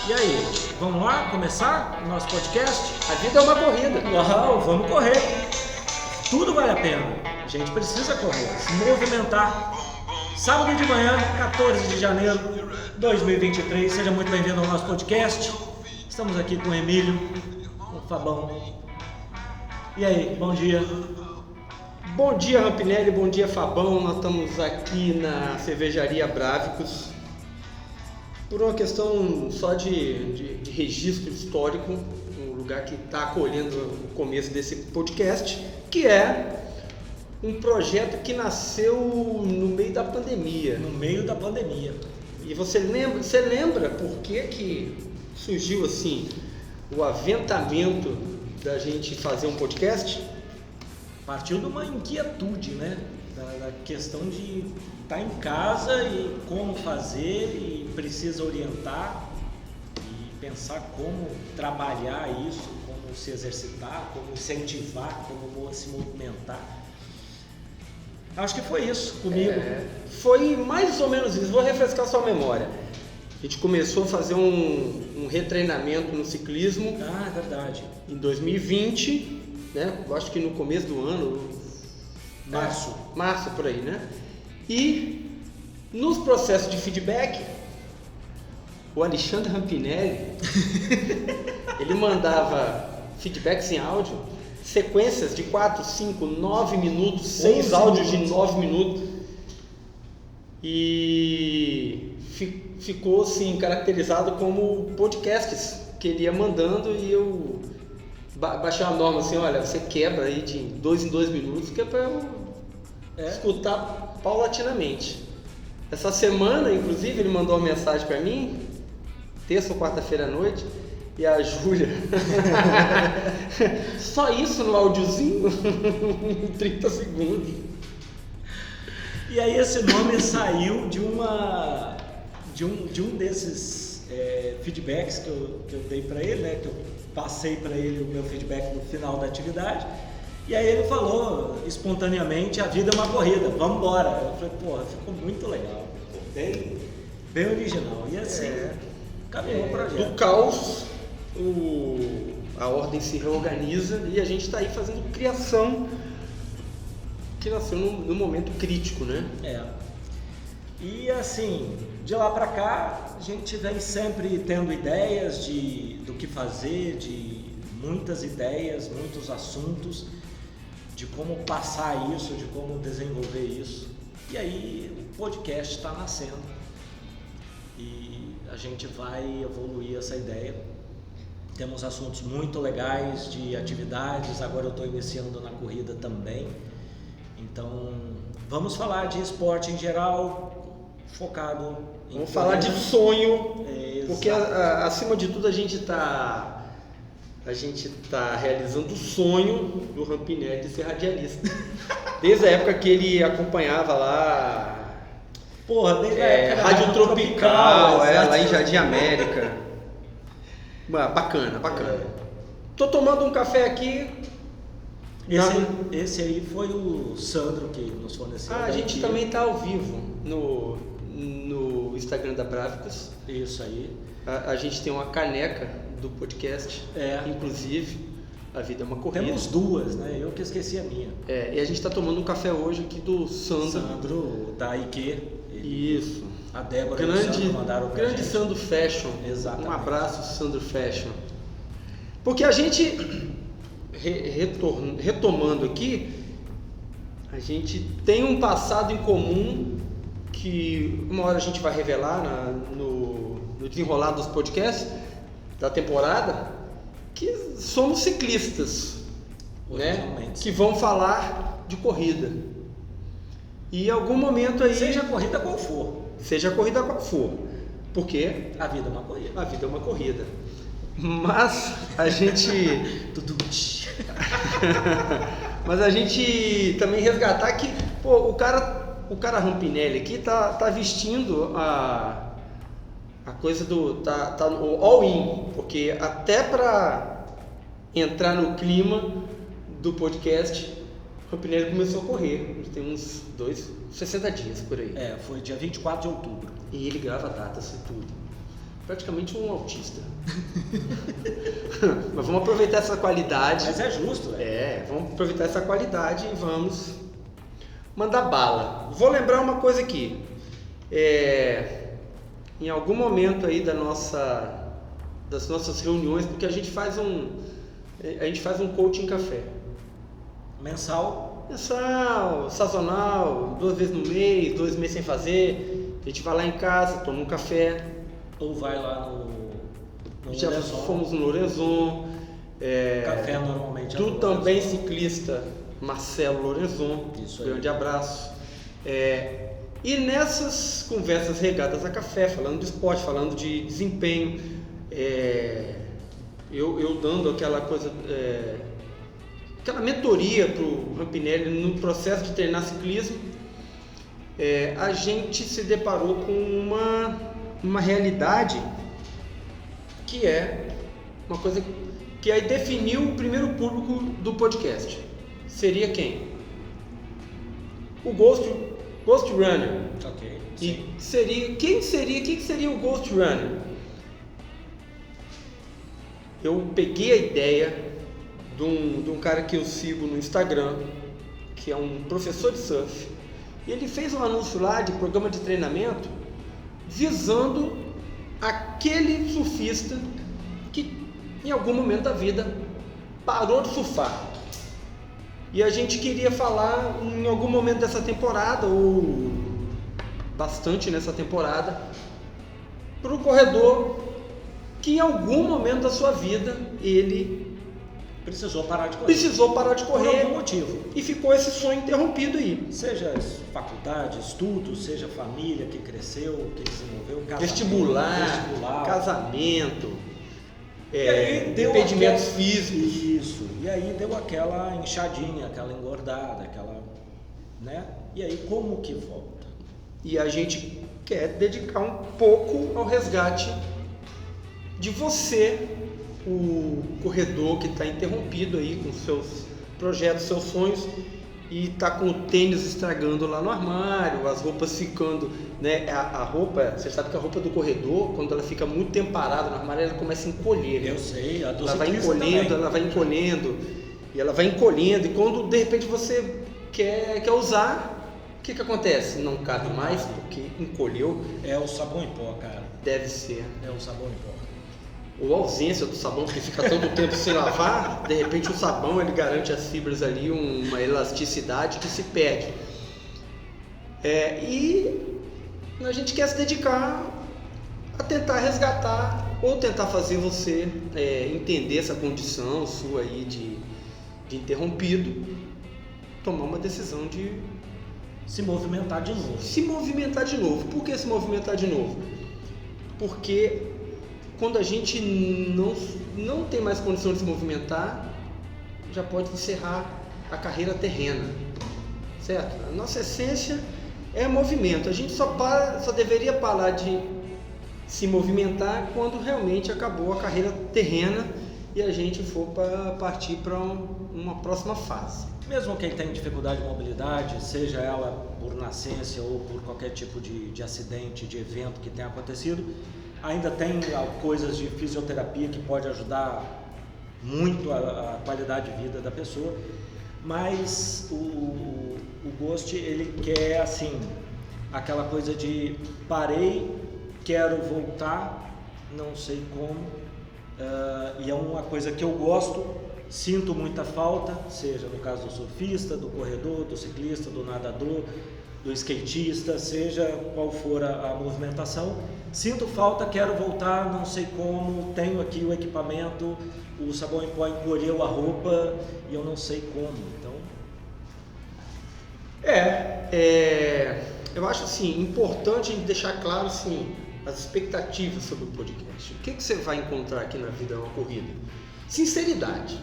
E aí, vamos lá começar o nosso podcast? A vida é uma corrida. Uau, vamos correr. Tudo vale a pena. A gente precisa correr, se movimentar. Sábado de manhã, 14 de janeiro de 2023. Seja muito bem-vindo ao nosso podcast. Estamos aqui com o Emílio, com o Fabão. E aí, bom dia. Bom dia, Rampinelli, bom dia, Fabão. Nós estamos aqui na cervejaria Brávicos por uma questão só de registro histórico, um lugar que está acolhendo o começo desse podcast, que é um projeto que nasceu no meio da pandemia. No meio da pandemia. E você lembra por que surgiu assim o aventamento da gente fazer um podcast? Partiu de uma inquietude, né? Da questão de estar em casa e como fazer, e precisa orientar e pensar como trabalhar isso, como se exercitar, como incentivar, como se movimentar. Acho que foi isso comigo. Foi mais ou menos isso. Vou refrescar sua memória. A gente começou a fazer um retreinamento no ciclismo. Ah, é verdade. Em 2020, né? Eu acho que no começo do ano, março por aí, né? E nos processos de feedback, o Alexandre Rampinelli ele mandava feedbacks em áudio, sequências de 4, 5, 9 minutos, 6 áudios de 9 minutos, e ficou assim caracterizado como podcasts que ele ia mandando, e eu baixei uma norma assim: olha, você quebra aí de 2 em 2 minutos, que é para eu escutar paulatinamente. Essa semana, inclusive, ele mandou uma mensagem para mim, terça ou quarta-feira à noite, e a Júlia, só isso no áudiozinho, 30 segundos. E aí esse nome saiu de um desses feedbacks que eu dei para ele, né? Que eu passei para ele o meu feedback no final da atividade. E aí ele falou espontaneamente: a vida é uma corrida, vamos embora. Eu falei, porra, ficou muito legal, ficou bem original. E assim, caminhou o projeto. Do caos, a ordem se reorganiza, e a gente está aí fazendo criação, que nasceu num momento crítico, né? E assim, de lá para cá, a gente vem sempre tendo ideias do que fazer, de muitas ideias, muitos assuntos, de como passar isso, de como desenvolver isso. E aí o podcast está nascendo e a gente vai evoluir essa ideia. Temos assuntos muito legais de atividades, agora eu estou iniciando na corrida também. Então vamos falar de esporte em geral, focado em... Vamos falar de sonho, porque acima de tudo a gente está realizando o sonho do Rampinelli de ser radialista. Desde a época que ele acompanhava lá, desde a época Rádio Tropical, lá em Jardim América. Bacana. Tô tomando um café aqui. Esse aí foi o Sandro que nos forneceu. A gente também está ao vivo no Instagram da Brávicos. Isso aí. A gente tem uma caneca do podcast, inclusive, a vida é uma corrida. Temos duas, né? Eu que esqueci a minha. E a gente está tomando um café hoje aqui do Sandro da Ike. Isso. A Débora e o Sandro mandaram pra grande gente. Sandro Fashion. Exatamente. Um abraço, Sandro Fashion. Porque a gente, retomando aqui, a gente tem um passado em comum que uma hora a gente vai revelar no desenrolar dos podcasts da temporada, que somos ciclistas, né? Que vão falar de corrida. E em algum momento aí... Seja a corrida qual for. Porque a vida é uma corrida. A vida é uma corrida. Mas a gente... Mas a gente também resgatar que o cara Rampinelli aqui tá vestindo a coisa tá no all-in, porque até para entrar no clima do podcast, o Rampinelli começou a correr. Tem uns 60 dias por aí. Foi dia 24 de outubro. E ele grava datas e tudo. praticamente um autista. Mas vamos aproveitar essa qualidade. Mas é justo, né? Vamos aproveitar essa qualidade e vamos mandar bala. Vou lembrar uma coisa aqui. Em algum momento aí das nossas reuniões, porque a gente faz um coaching café. Mensal, sazonal, 2 vezes no mês, 2 meses sem fazer. A gente vai lá em casa, toma um café. ou vai lá no Já Lorenzon. fomos no Lorenzon. Café normalmente é Tu no também Lorenzon. ciclista, Marcelo Lorenzon. Isso aí. Grande abraço. E nessas conversas regadas a café, falando de esporte, falando de desempenho, eu dando aquela coisa, aquela mentoria para o Rampinelli no processo de treinar ciclismo, a gente se deparou com uma realidade que é uma coisa que aí definiu o primeiro público do podcast. Seria quem? O Ghost Runner. Ok. E quem seria o Ghost Runner? Eu peguei a ideia de um cara que eu sigo no Instagram, que é um professor de surf, e ele fez um anúncio lá de programa de treinamento visando aquele surfista que em algum momento da vida parou de surfar. E a gente queria falar em algum momento dessa temporada, ou bastante nessa temporada, para o corredor que em algum momento da sua vida ele Precisou parar de correr. precisou parar de Por correr algum motivo. e ficou esse sonho interrompido aí. Seja faculdade, estudos, seja família que cresceu, que desenvolveu, casamento, Vestibular, casamento, E aí deu impedimentos aquela- físicos. Isso. E aí deu aquela inchadinha, aquela engordada, né? E aí como que volta? E a gente quer dedicar um pouco ao resgate de você, o corredor que está interrompido aí com seus projetos, seus sonhos, e está com o tênis estragando lá no armário, as roupas ficando, né? A roupa, você sabe que a roupa do corredor, quando ela fica muito tempo parada no armário, ela começa a encolher. Né? Eu sei, a do Ela vai ciclista encolhendo, também. ela vai encolhendo, e ela vai encolhendo, e quando de repente você quer usar, o que acontece? Não cabe mais, porque encolheu. É o sabão em pó, cara. Deve ser. É o sabão em pó. Ou a ausência do sabão, porque fica todo tempo sem lavar, de repente o sabão ele garante às fibras ali uma elasticidade que se perde. E a gente quer se dedicar a tentar resgatar ou tentar fazer você entender essa condição sua aí de interrompido, tomar uma decisão de Se movimentar de novo. se movimentar de novo. Por que se movimentar de novo? Porque quando a gente não tem mais condição de se movimentar, já pode encerrar a carreira terrena, certo? A nossa essência é movimento. A gente só deveria parar de se movimentar quando realmente acabou a carreira terrena e a gente for partir para uma próxima fase. Mesmo quem tem dificuldade de mobilidade, seja ela por nascença ou por qualquer tipo de acidente, de evento que tenha acontecido, ainda tem coisas de fisioterapia que pode ajudar muito a qualidade de vida da pessoa, mas o Ghost, ele quer assim, aquela coisa de parei, quero voltar, não sei como, e é uma coisa que eu gosto, sinto muita falta, seja no caso do surfista, do corredor, do ciclista, do nadador, do skatista, seja qual for a movimentação, sinto falta, quero voltar, não sei como, tenho aqui o equipamento, o sabão em pó encolheu a roupa e eu não sei como, então... Eu acho assim, importante a gente deixar claro assim, as expectativas sobre o podcast. O que você vai encontrar aqui na vida é uma corrida? Sinceridade.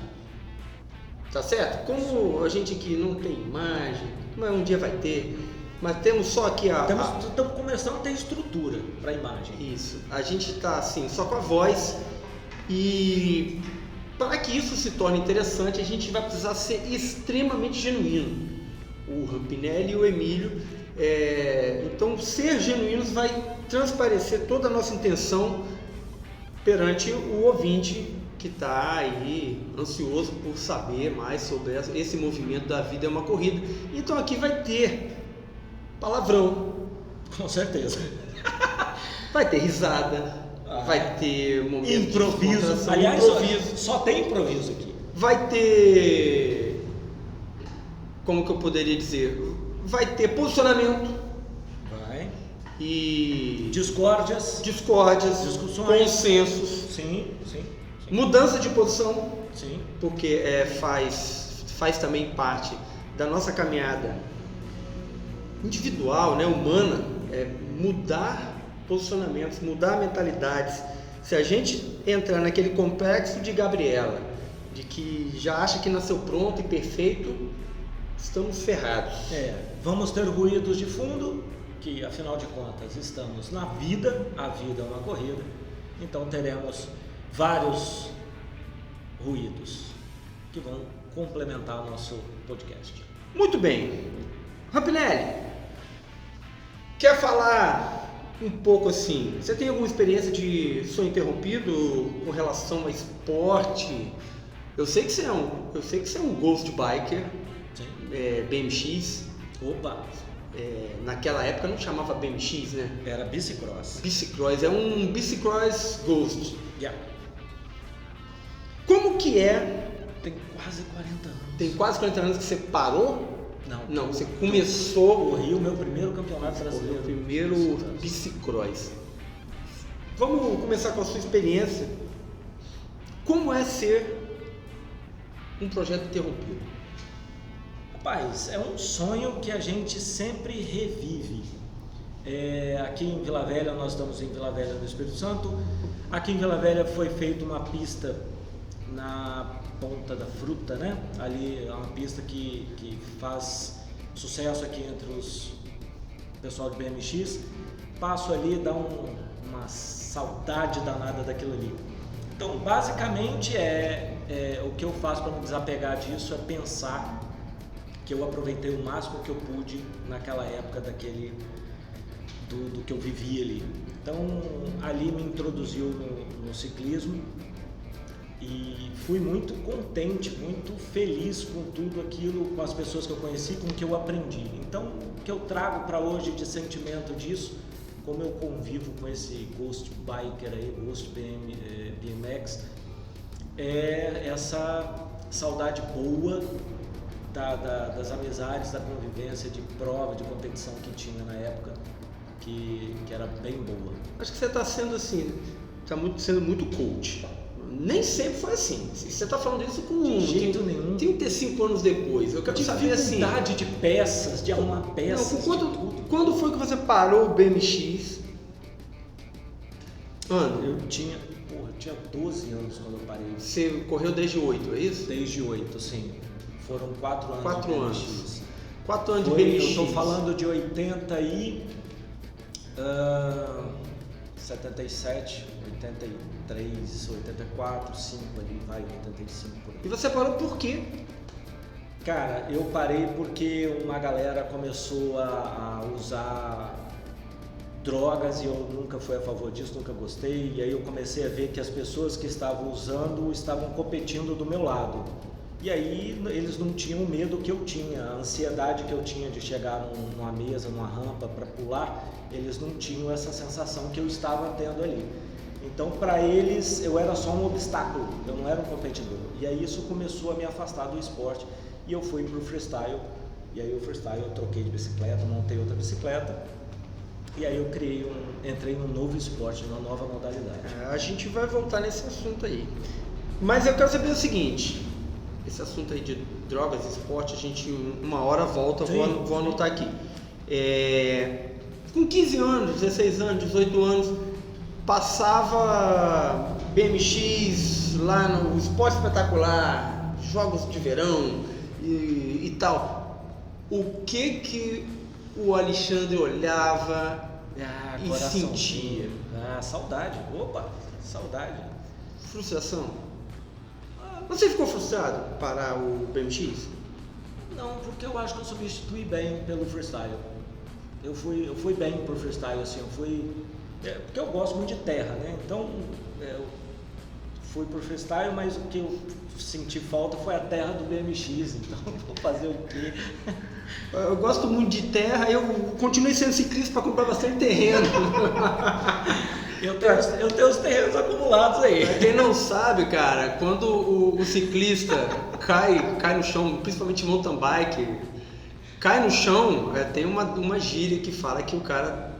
Tá certo? Como a gente aqui não tem imagem, mas um dia vai ter, mas temos só aqui Estamos começando a ter estrutura para a imagem. Isso. A gente está assim, só com a voz, e para que isso se torne interessante, a gente vai precisar ser extremamente genuíno. O Rampinelli e o Emílio. Então, ser genuínos vai transparecer toda a nossa intenção perante o ouvinte que está aí ansioso por saber mais sobre esse movimento da vida é uma corrida. Então aqui vai ter palavrão. Com certeza. Vai ter risada, vai ter momento improviso. de Aliás, improviso. só tem improviso aqui. Vai ter, como que eu poderia dizer? Vai ter posicionamento. Vai. E discórdias, discussões, consensos. Sim. Mudança de posição. Sim. Porque faz também parte da nossa caminhada individual, né, humana, mudar posicionamentos, mudar mentalidades. Se a gente entrar naquele complexo de Gabriela, de que já acha que nasceu pronto e perfeito, estamos ferrados. Vamos ter ruídos de fundo, que afinal de contas estamos na vida, a vida é uma corrida, então teremos vários ruídos que vão complementar o nosso podcast. Muito bem. Rapinelli, quer falar um pouco assim? Você tem alguma experiência de sonho interrompido com relação a esporte? Eu sei que você é um Ghost Biker, BMX. Opa! Naquela época não chamava BMX, né? Era bicicross. Bicicross, é um bicicross Ghost. Yeah. Como que é? Tem quase 40 anos. Tem quase 40 anos que você parou? Não, você começou. Corri o meu primeiro campeonato brasileiro. O primeiro bicicross. Vamos começar com a sua experiência. Como é ser um projeto interrompido? Rapaz, é um sonho que a gente sempre revive. Aqui em Vila Velha, nós estamos em Vila Velha do Espírito Santo. Aqui em Vila Velha foi feita uma pista na Ponta da Fruta, né? Ali é uma pista que faz sucesso aqui entre os pessoal de BMX. Passo ali, dá uma saudade danada daquilo ali. Então, basicamente, o que eu faço para me desapegar disso é pensar que eu aproveitei o máximo que eu pude naquela época do que eu vivi ali. Então, ali me introduziu no ciclismo e fui muito contente, muito feliz com tudo aquilo, com as pessoas que eu conheci, com o que eu aprendi. Então, o que eu trago para hoje de sentimento disso, como eu convivo com esse Ghost Biker aí, Ghost BMX, é essa saudade boa das amizades, da convivência, de prova, de competição que tinha na época, que era bem boa. Acho que você está sendo assim, sendo muito coach. Nem sempre foi assim. Você está falando isso com de jeito nenhum. 35 anos depois. Eu quero saber assim. Dificuldade de peças, de arrumar peças. Não, quando foi que você parou o BMX? Eu tinha 12 anos quando eu parei. Você correu desde 8, é isso? Desde 8, sim. Foram 4 anos. 4 anos. De BMX. 4 anos de BMX. Eu estou falando de 80 e 77, 83, 84, 5 ali, vai, 85 por aí. E você parou por quê? Cara, eu parei porque uma galera começou a usar drogas e eu nunca fui a favor disso, nunca gostei. E aí eu comecei a ver que as pessoas que estavam usando estavam competindo do meu lado. E aí eles não tinham o medo que eu tinha, a ansiedade que eu tinha de chegar numa mesa, numa rampa para pular, eles não tinham essa sensação que eu estava tendo ali. Então para eles eu era só um obstáculo, eu não era um competidor. E aí isso começou a me afastar do esporte e eu fui pro freestyle. E aí o freestyle eu troquei de bicicleta, montei outra bicicleta e aí eu entrei num novo esporte, numa nova modalidade. A gente vai voltar nesse assunto aí. Mas eu quero saber o seguinte, esse assunto aí de drogas e esporte, a gente uma hora volta, vou anotar aqui. Com 15 anos, 16 anos, 18 anos, passava BMX lá no Esporte Espetacular, jogos de verão e tal. O que o Alexandre olhava e sentia? Saudade. Opa, saudade. Frustração. Você ficou frustrado parar o BMX? Não, porque eu acho que eu substituí bem pelo freestyle. Eu fui bem pro freestyle, assim, eu fui Porque eu gosto muito de terra, né? Então, eu fui pro freestyle, mas o que eu senti falta foi a terra do BMX, então vou fazer o quê? Eu gosto muito de terra, eu continuei sendo ciclista para comprar bastante terreno. Eu tenho os terrenos acumulados aí. Pra quem não sabe, cara, quando o ciclista cai no chão, principalmente mountain bike, cai no chão, tem uma gíria que fala que o cara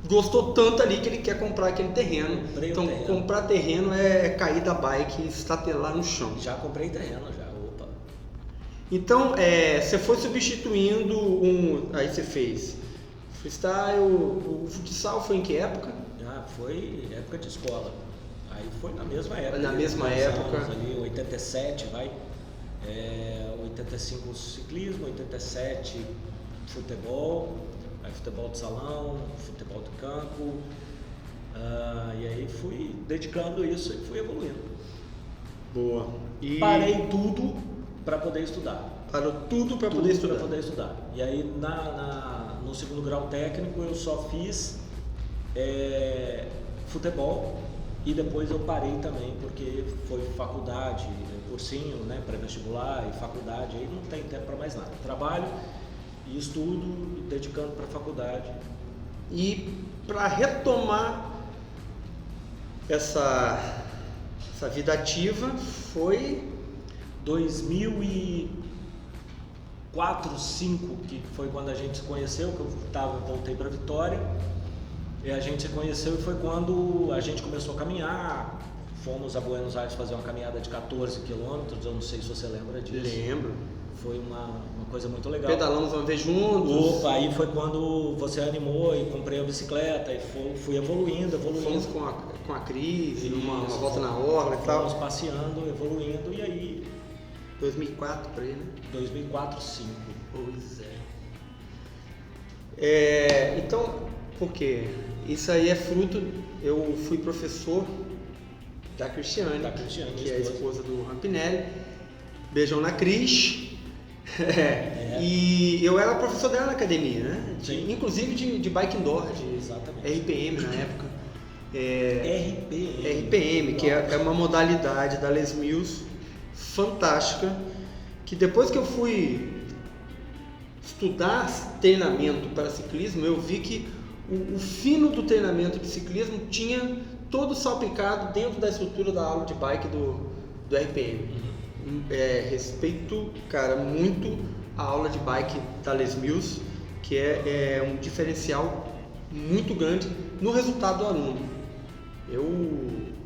gostou tanto ali que ele quer comprar aquele terreno. Então, comprar terreno é cair da bike e estatelar no chão. Já comprei terreno, já. Opa. Então, você foi substituindo aí você fez freestyle, o futsal foi em que época? Foi época de escola. Aí foi na mesma época. Na mesma época. Ali, 87, vai. 85 ciclismo, 87 futebol. Aí futebol de salão, futebol de campo, e aí fui dedicando isso e fui evoluindo. Boa. E parei tudo para poder estudar. Parou tudo para poder estudar. E aí no segundo grau técnico eu só fiz futebol e depois eu parei também porque foi faculdade, cursinho, né, pré-vestibular e faculdade, aí não tem tempo para mais nada. Trabalho e estudo, dedicando para a faculdade. E para retomar essa vida ativa foi 2004, 2005, que foi quando a gente se conheceu, que eu voltei para Vitória. E a gente se conheceu e foi quando a gente começou a caminhar. Fomos a Buenos Aires fazer uma caminhada de 14 quilômetros, eu não sei se você lembra disso. Lembro. Foi uma coisa muito legal. Pedalamos uma vez juntos. Opa, aí foi quando você animou e comprei a bicicleta e fui evoluindo. Fomos com a Cris, uma volta na orla e tal. Fomos passeando, evoluindo e aí... 2004 por aí, né? 2004, 2005. Pois então, por quê? Isso aí é fruto... Eu fui professor da Cristiane, que é a esposa do Rampinelli. Beijão na Cris. E eu era professor dela na academia, né? Inclusive de bike indoor, de RPM na época. RPM, que é uma modalidade da Les Mills fantástica, que depois que eu fui estudar treinamento para ciclismo, eu vi que o fino do treinamento de ciclismo tinha todo salpicado dentro da estrutura da aula de bike do RPM. Respeito, cara, muito a aula de bike da Les Mills, que é um diferencial muito grande no resultado do aluno. Eu,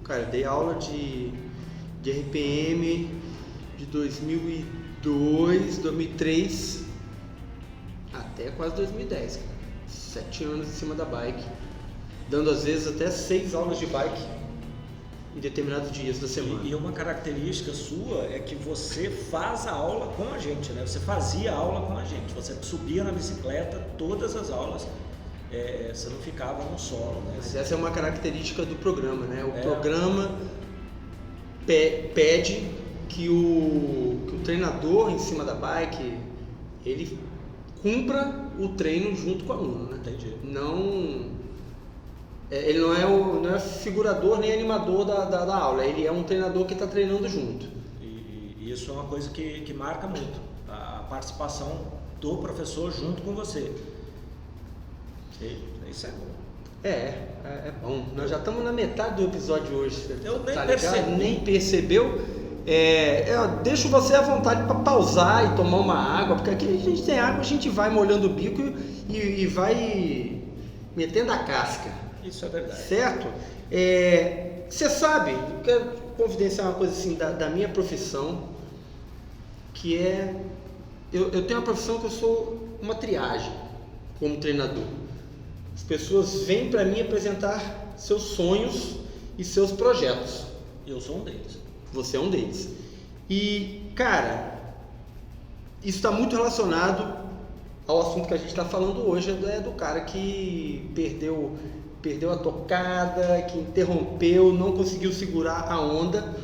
cara, dei aula de RPM de 2002, 2003 até quase 2010, cara. 7 anos em cima da bike, dando às vezes até 6 aulas de bike em determinados dias da semana. E uma característica sua é que você faz a aula com a gente, né? Você fazia aula com a gente, você subia na bicicleta todas as aulas, você não ficava no solo, né? Mas essa é uma característica do programa, né? O programa pede que o treinador em cima da bike, ele cumpra o treino junto com o aluno, né? Entendi. Ele não é figurador nem animador da aula, ele é um treinador que está treinando junto. E isso é uma coisa que marca muito, a participação do professor junto com você. Isso é bom. É bom. Nós já estamos na metade do episódio hoje. Eu nem percebi. Nem percebeu. Eu deixo você à vontade para pausar e tomar uma água, porque aqui a gente tem água, a gente vai molhando o bico e vai metendo a casca. Isso é verdade. Certo? Você sabe, eu quero confidenciar uma coisa assim da minha profissão, que eu tenho uma profissão que eu sou uma triagem como treinador. As pessoas vêm para mim apresentar seus sonhos e seus projetos. Eu sou um deles. Você é um deles. E, cara, isso está muito relacionado ao assunto que a gente está falando hoje, do cara que perdeu a tocada, que interrompeu, não conseguiu segurar a onda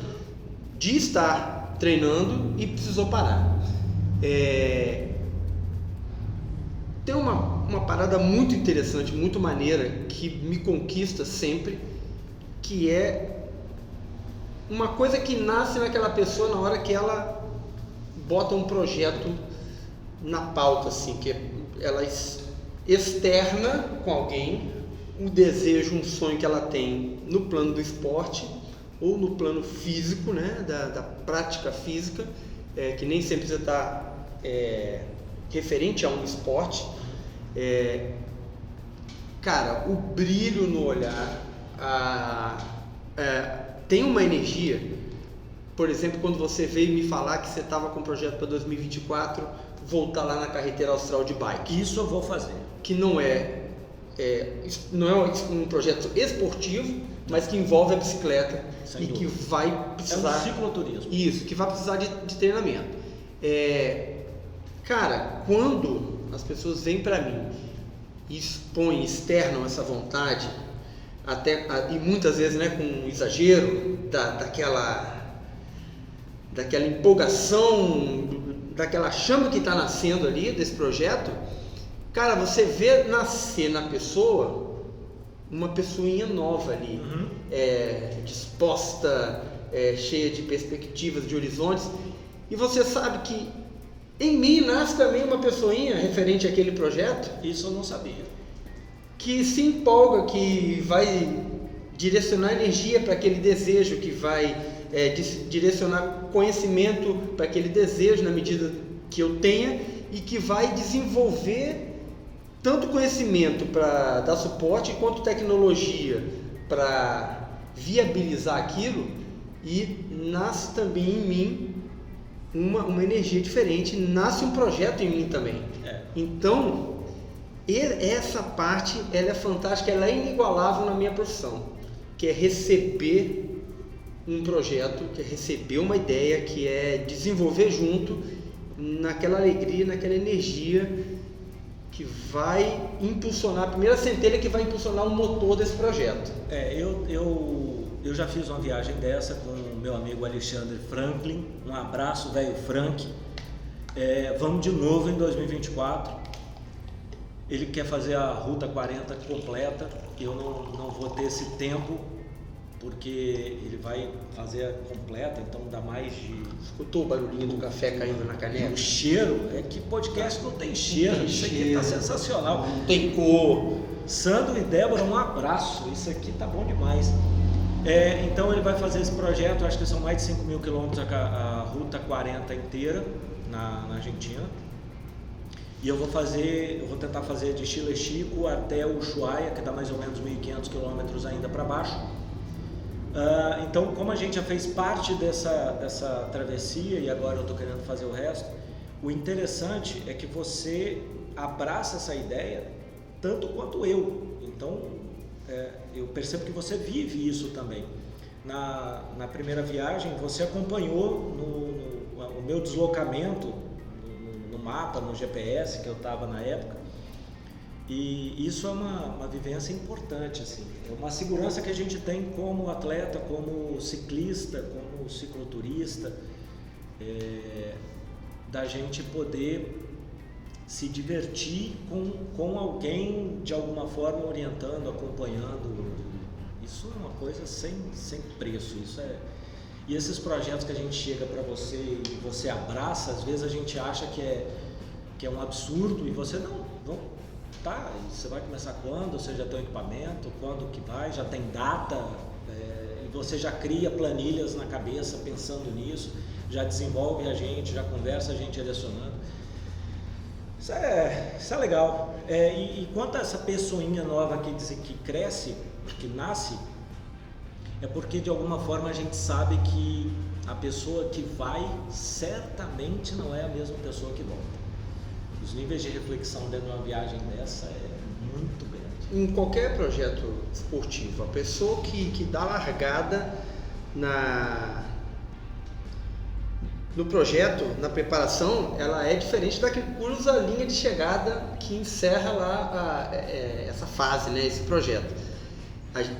de estar treinando e precisou parar. Tem uma uma parada muito interessante, muito maneira, que me conquista sempre, que é uma coisa que nasce naquela pessoa na hora que ela bota um projeto na pauta, assim, que ela externa com alguém um desejo, um sonho que ela tem no plano do esporte ou no plano físico, né, da prática física, que nem sempre precisa estar referente a um esporte. Cara, o brilho no olhar, tem uma energia. Por exemplo, quando você veio me falar que você estava com um projeto para 2024, voltar lá na Carreteira Austral de bike. Isso eu vou fazer. Que não é um projeto esportivo, mas que envolve a bicicleta. Sem dúvida. Que vai precisar... É um cicloturismo. Isso, que vai precisar de treinamento. Cara, quando as pessoas vêm para mim e expõem, externam essa vontade, e muitas vezes, né, com exagero, daquela empolgação, daquela chama que está nascendo ali desse projeto, cara, você vê nascer na pessoa uma pessoinha nova ali, disposta, cheia de perspectivas, de horizontes, e você sabe que em mim nasce também uma pessoinha referente àquele projeto. Isso eu não sabia. Que se empolga, que vai direcionar energia para aquele desejo, que vai direcionar conhecimento para aquele desejo na medida que eu tenha, e que vai desenvolver tanto conhecimento para dar suporte quanto tecnologia para viabilizar aquilo, e nasce também em mim uma energia diferente, nasce um projeto em mim também. Então, essa parte ela é fantástica, ela é inigualável na minha profissão, que é receber um projeto, que é receber uma ideia, que é desenvolver junto, naquela alegria, naquela energia que vai impulsionar, a primeira centelha que vai impulsionar o motor desse projeto. Eu já fiz uma viagem dessa com o meu amigo Alexandre Franklin, um abraço, velho Frank. Vamos de novo em 2024. Ele quer fazer a Ruta 40 completa. Eu não vou ter esse tempo, porque ele vai fazer a completa, então dá mais de... Escutou o barulhinho do café caindo na caneca? O cheiro, que podcast não tem cheiro, isso aqui tá sensacional. Não tem cor. Sandro e Débora, um abraço, isso aqui tá bom demais. Então ele vai fazer esse projeto, acho que são mais de 5 mil quilômetros a Ruta 40 inteira na Argentina. E eu vou tentar fazer de Chile Chico até Ushuaia, que dá mais ou menos 1.500 quilômetros ainda para baixo. Então, como a gente já fez parte dessa travessia e agora eu estou querendo fazer o resto, o interessante é que você abraça essa ideia tanto quanto eu. Então, eu percebo que você vive isso também. Na primeira viagem, você acompanhou o meu deslocamento no mapa, no GPS que eu estava na época. E isso é uma vivência importante, assim. É uma segurança que a gente tem como atleta, como ciclista, como cicloturista, da gente poder se divertir com alguém de alguma forma orientando, acompanhando. Isso é uma coisa sem preço. E esses projetos que a gente chega para você e você abraça, às vezes a gente acha que é um absurdo, e você não. Tá, você vai começar quando? Você já tem o equipamento? Quando que vai? Já tem data? E você já cria planilhas na cabeça pensando nisso, já desenvolve a gente, já conversa a gente direcionando. Isso é legal. E quanto a essa pessoinha nova que cresce, que nasce, é porque de alguma forma a gente sabe que a pessoa que vai certamente não é a mesma pessoa que volta. Os níveis de reflexão dentro de uma viagem dessa é muito grande. Em qualquer projeto esportivo, a pessoa que dá largada no projeto, na preparação, ela é diferente da que cruza a linha de chegada, que encerra lá essa fase, né, esse projeto.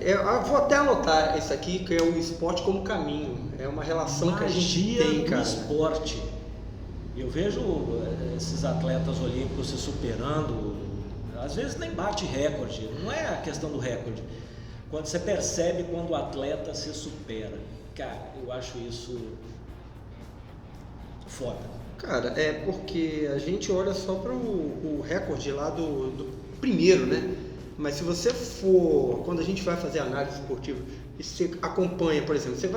Eu vou até anotar isso aqui, que é o esporte como caminho. É uma relação que a gente tem, cara. Esporte. Eu vejo esses atletas olímpicos se superando, Às vezes nem bate recorde, não é a questão do recorde. Quando você percebe quando o atleta se supera. Cara, eu acho isso foda. Cara, é porque a gente olha só para o recorde lá do primeiro, né? Mas se você for, quando a gente vai fazer análise esportiva, e você acompanha, por exemplo, se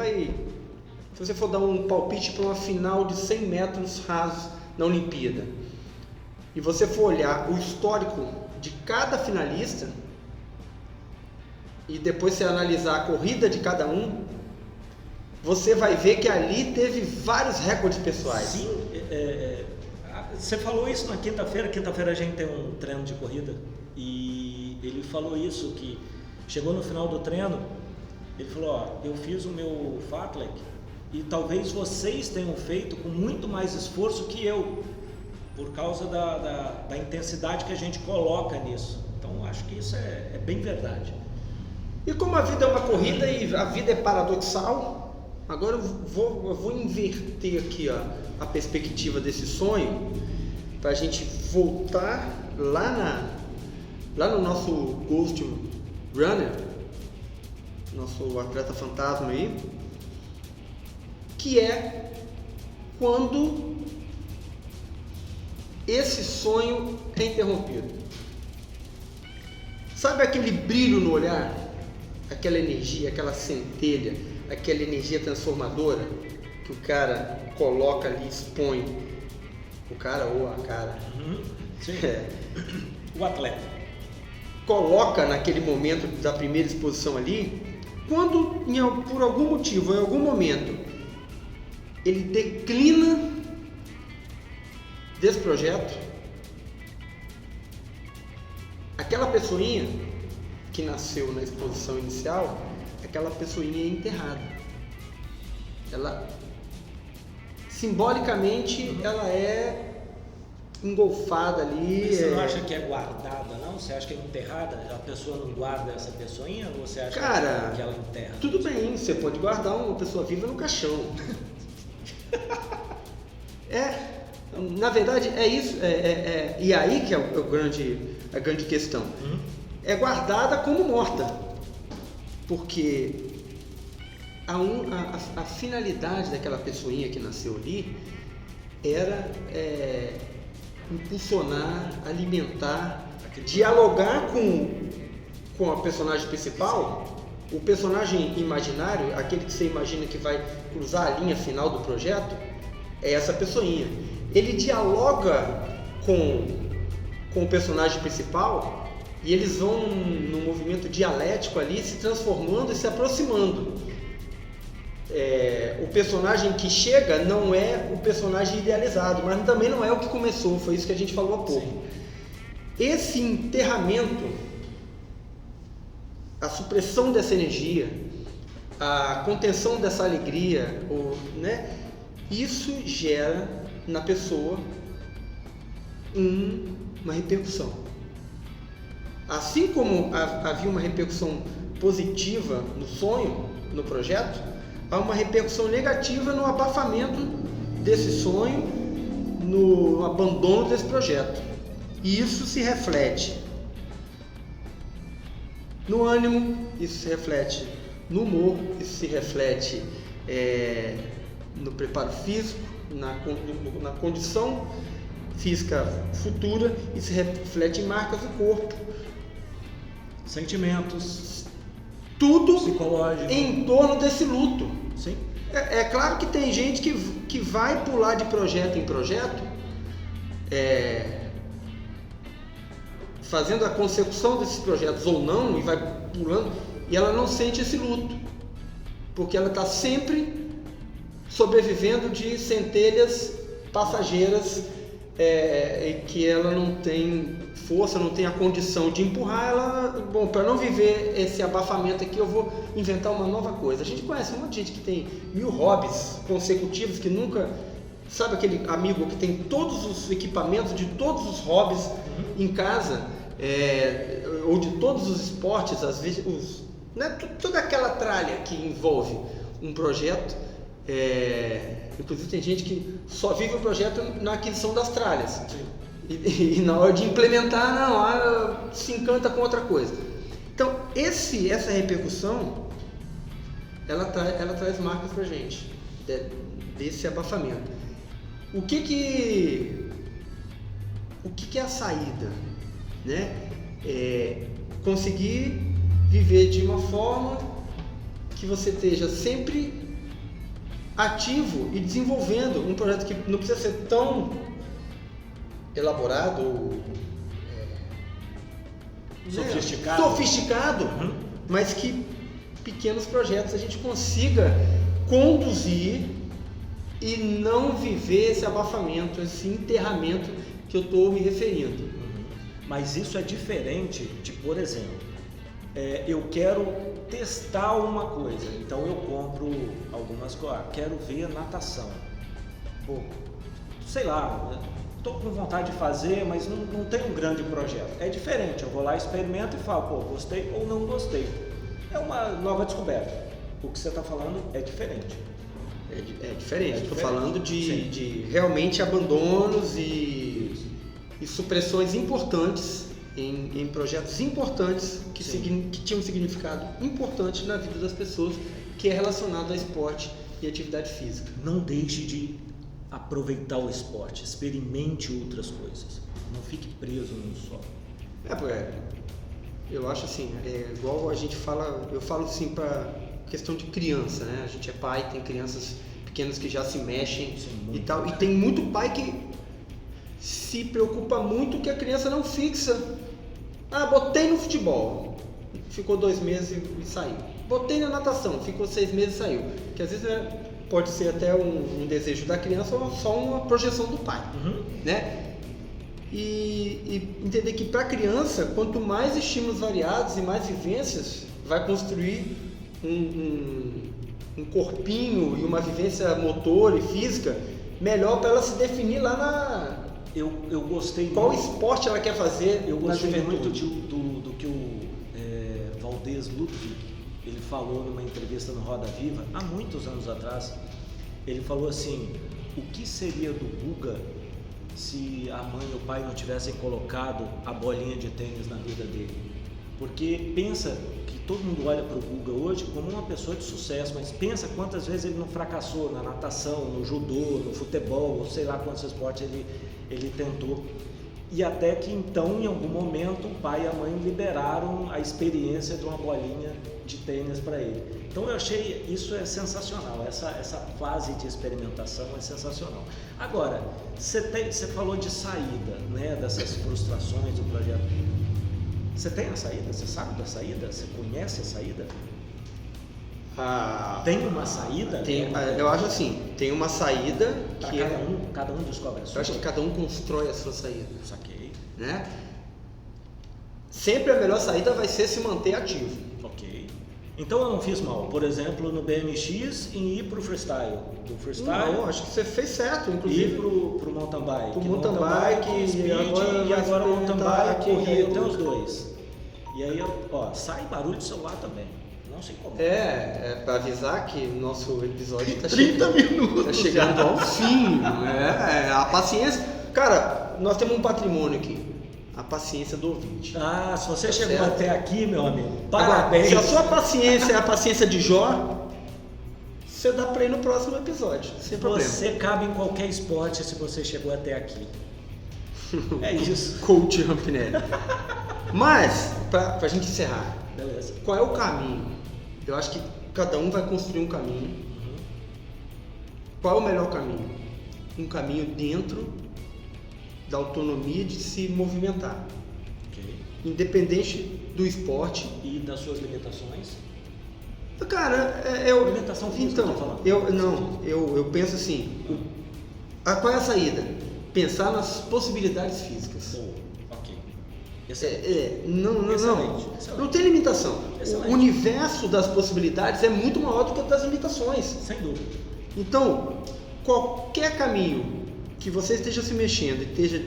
você for dar um palpite para uma final de 100 metros rasos na Olimpíada, e você for olhar o histórico de cada finalista, e depois você analisar a corrida de cada um, você vai ver que ali teve vários recordes pessoais. Sim, você falou isso na quinta-feira. Quinta-feira a gente tem um treino de corrida e ele falou isso, que chegou no final do treino, ele falou, ó, eu fiz o meu fartlek e talvez vocês tenham feito com muito mais esforço que eu, por causa da intensidade que a gente coloca nisso. Então acho que isso é bem verdade. E como a vida é uma corrida e a vida é paradoxal, agora eu vou inverter aqui a perspectiva desse sonho, para a gente voltar lá no nosso Ghost Runner, nosso atleta fantasma aí, que é quando esse sonho é interrompido. Sabe aquele brilho no olhar? Aquela energia, aquela centelha, aquela energia transformadora que o cara coloca ali, expõe, o cara ou a cara, Sim. O atleta coloca naquele momento da primeira exposição ali, quando por algum motivo, em algum momento, ele declina desse projeto, aquela pessoinha que nasceu na exposição inicial, aquela pessoinha é enterrada. Ela, simbolicamente, ela é engolfada ali. Você não acha que é guardada, não? Você acha que é enterrada? A pessoa não guarda essa pessoinha ou você acha que ela enterra? Tudo bem, você pode guardar uma pessoa viva no caixão. Na verdade, é isso. E aí que é a grande questão. É guardada como morta, porque a finalidade daquela pessoinha que nasceu ali era impulsionar, alimentar, dialogar com a personagem principal. O personagem imaginário, aquele que você imagina que vai cruzar a linha final do projeto, é essa pessoinha. Ele dialoga com o personagem principal e eles vão num movimento dialético ali, se transformando e se aproximando. O personagem que chega não é o personagem idealizado, mas também não é o que começou, foi isso que a gente falou há pouco. Sim. Esse enterramento, a supressão dessa energia, a contenção dessa alegria, isso gera na pessoa uma repercussão. Assim como havia uma repercussão positiva no sonho, no projeto, há uma repercussão negativa no abafamento desse sonho, no abandono desse projeto. E isso se reflete no ânimo, isso se reflete no humor, isso se reflete no preparo físico, na condição física futura, e se reflete em marcas do corpo, sentimentos, tudo psicológico em torno desse luto. Sim. É claro que tem gente que vai pular de projeto em projeto, fazendo a consecução desses projetos ou não, e vai pulando, e ela não sente esse luto, porque ela está sempre sobrevivendo de centelhas passageiras, que ela não tem força, não tem a condição de empurrar. Para não viver esse abafamento aqui, eu vou inventar uma nova coisa. A gente conhece um monte de gente que tem 1000 hobbies consecutivos, que nunca... Sabe aquele amigo que tem todos os equipamentos de todos os hobbies em casa, ou de todos os esportes, às vezes, toda aquela tralha que envolve um projeto. Inclusive tem gente que só vive o projeto na aquisição das tralhas. E na hora de implementar, não, se encanta com outra coisa. Então, essa repercussão, ela traz marcas pra gente, desse abafamento. O que é a saída? Né? Conseguir viver de uma forma que você esteja sempre ativo e desenvolvendo um projeto que não precisa ser tão elaborado, sofisticado, mas que pequenos projetos a gente consiga conduzir e não viver esse abafamento, esse enterramento que eu estou me referindo. Mas isso é diferente de, por exemplo, eu quero testar uma coisa, então eu compro algumas coisas, quero ver natação. Pô, sei lá, estou com vontade de fazer, mas não tem um grande projeto. É diferente, eu vou lá, experimento e falo, pô, gostei ou não gostei. É uma nova descoberta. O que você está falando é diferente. É diferente. Estou falando de realmente abandonos e supressões importantes em projetos importantes que tinham um significado importante na vida das pessoas, que é relacionado a esporte e atividade física. Não deixe de aproveitar o esporte, experimente outras coisas, não fique preso num só. Eu acho assim, igual a gente fala, eu falo assim para questão de criança, né? A gente é pai, tem crianças pequenas que já se mexem e tal, e tem muito pai que se preocupa muito que a criança não fixa. Botei no futebol, ficou 2 meses e saiu. Botei na natação, ficou 6 meses e saiu. Que às vezes pode ser até um desejo da criança ou só uma projeção do pai, né? E entender que para a criança, quanto mais estímulos variados e mais vivências, vai construir um corpinho e uma vivência motor e física melhor para ela se definir lá na... Eu gostei qual muito, esporte ela quer fazer. Eu gostei muito do que o Valdez Ludwig, ele falou numa entrevista no Roda Viva, há muitos anos atrás. Ele falou assim, o que seria do Guga se a mãe e o pai não tivessem colocado a bolinha de tênis na vida dele? Porque pensa que todo mundo olha para o Guga hoje como uma pessoa de sucesso, mas pensa quantas vezes ele não fracassou na natação, no judô, no futebol, ou sei lá quantos esportes ele tentou. E até que então, em algum momento, o pai e a mãe liberaram a experiência de uma bolinha de tênis para ele. Então eu achei isso é sensacional, essa fase de experimentação é sensacional. Agora, você falou de saída, né, dessas frustrações do projeto. Você tem a saída? Você sabe da saída? Você conhece a saída? Tem uma saída? Eu acho assim, tem uma saída que cada um descobre a sua. Eu acho que cada um constrói a sua saída. Saquei. Né? Sempre a melhor saída vai ser se manter ativo. Ok. Então eu não fiz mal, por exemplo, no BMX em ir pro freestyle. Do freestyle. Não, acho que você fez certo, inclusive. Ir pro mountain bike. Pro mountain bike, speed, e agora mountain bike, e aí eu tenho os dois. E aí, sai barulho do celular também. Não sei como. Para avisar que o nosso episódio tá 30 minutos. Tá chegando ao fim. A paciência. Cara, nós temos um patrimônio aqui. A paciência do ouvinte. Se você chegou até aqui, meu amigo, parabéns. Agora, se a sua paciência é a paciência de Jó, você dá play no próximo episódio, sem problema. Você cabe em qualquer esporte se você chegou até aqui. É isso. Coach Rampinelli. Mas, pra gente encerrar, beleza. Qual é o caminho? Eu acho que cada um vai construir um caminho. Qual é o melhor caminho? Um caminho dentro da autonomia de se movimentar. Okay. Independente do esporte. E das suas limitações? Cara, limitação física. Então, eu penso assim, qual é a saída? Pensar nas possibilidades físicas. Ok. Não. Excelente. Não tem limitação. Excelente. O universo das possibilidades é muito maior do que o das limitações. Sem dúvida. Então, qualquer caminho que você esteja se mexendo e esteja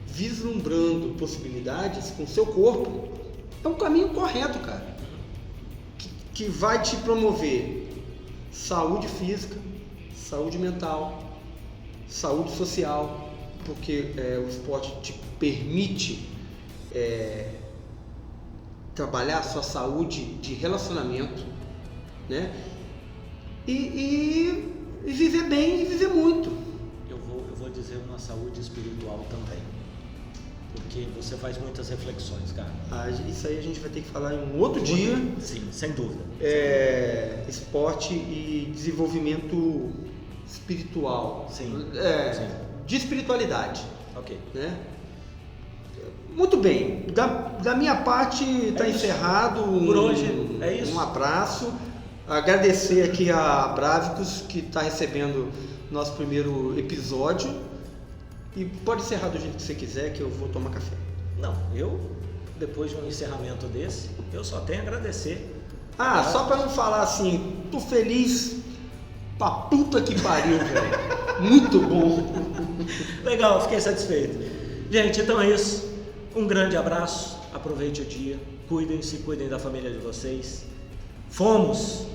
vislumbrando possibilidades com o seu corpo, é um caminho correto, cara. Que vai te promover saúde física, saúde mental, saúde social, porque o esporte te permite trabalhar a sua saúde de relacionamento, né? E viver bem e viver muito. Eu vou dizer uma saúde espiritual também, porque você faz muitas reflexões, cara. Isso aí a gente vai ter que falar em um outro dia. Sim, sem dúvida. Esporte e desenvolvimento espiritual. Sim. De espiritualidade. Ok. Né? Muito bem. Da minha parte está encerrado. Por hoje é isso. Um abraço. Agradecer aqui a Brávicos, que está recebendo nosso primeiro episódio. E pode encerrar do jeito que você quiser, que eu vou tomar café. Não, depois de um encerramento desse, eu só tenho a agradecer. Só para não falar assim, tô feliz pra puta que pariu, velho. Muito bom. Legal, fiquei satisfeito. Gente, então é isso. Um grande abraço, aproveite o dia, cuidem-se, cuidem da família de vocês. Fomos!